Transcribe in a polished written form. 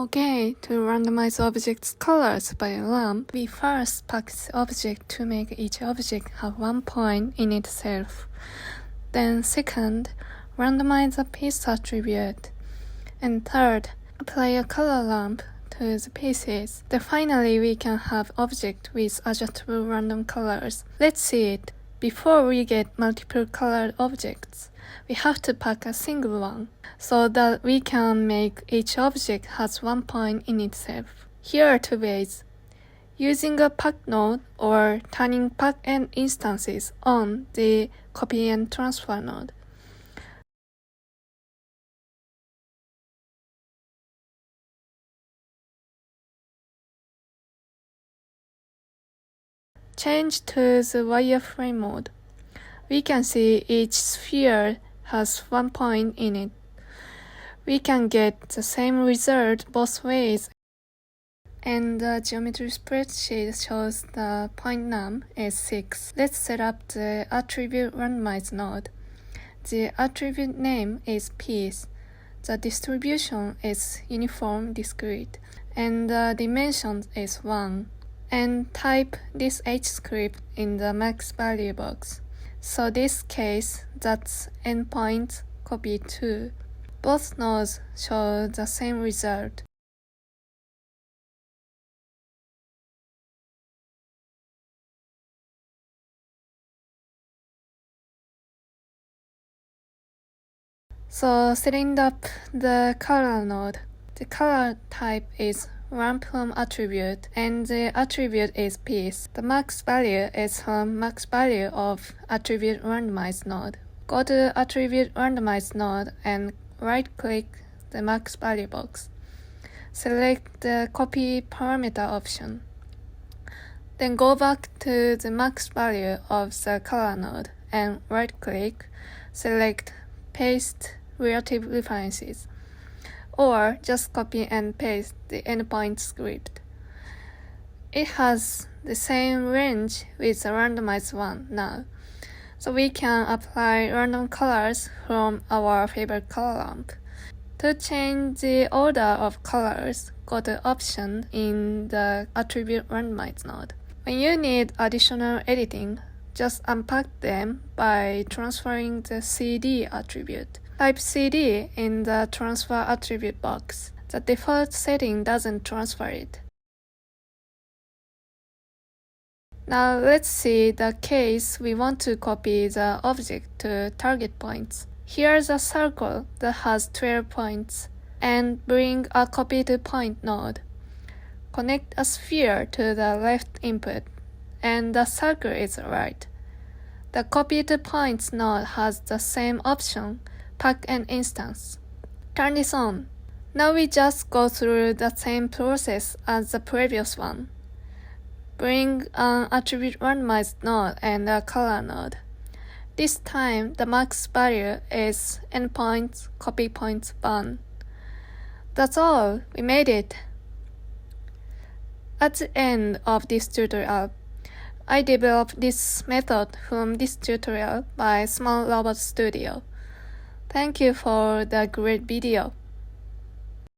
Okay, to randomize objects colors by lamp, we first pack the object to make each object have 1 point in itself. Then second, randomize the piece attribute. And third, apply a color lamp to the pieces. Then finally, we can have object with adjustable random colors. Let's see it. Before we get multiple colored objects, we have to pack a single one, so that we can make each object has 1 point in itself. Here are 2 ways. Using a pack node or turning pack and instances on the copy and transfer node. Change to the wireframe mode. We can see each sphere has 1 point in it. We can get the same result both ways, and the geometry spreadsheet shows the point num is 6. Let's set up the attribute randomize node. The attribute name is piece. The distribution is uniform discrete, and the dimension is 1. And type this H script in the max value box. So this case, that's endpoint copy 2. Both nodes show the same result. So setting up the color node, the color type is ramp from attribute, and the attribute is piece. The max value is from max value of attribute randomize node. Go to attribute randomize node and right-click the max value box. Select the copy parameter option. Then go back to the max value of the color node and right-click, select paste relative references, or just copy and paste the endpoint script. It has the same range with the randomized one now, so we can apply random colors from our favorite color lamp. To change the order of colors, go to Option in the Attribute Randomize node. When you need additional editing, just unpack them by transferring the CD attribute. Type CD in the Transfer Attribute box. The default setting doesn't transfer it. Now let's see the case we want to copy the object to target points. Here's a circle that has 12 points, and bring a copy to point node. Connect a sphere to the left input, and the circle is right. The copy to points node has the same option, pack an instance. Turn this on. Now we just go through the same process as the previous one. Bring an attribute randomized node and a color node. This time the max value is endpoint copy points 1. That's all, we made it. At the end of this tutorial, I developed this method from this tutorial by Small Robot Studio. Thank you for the great video.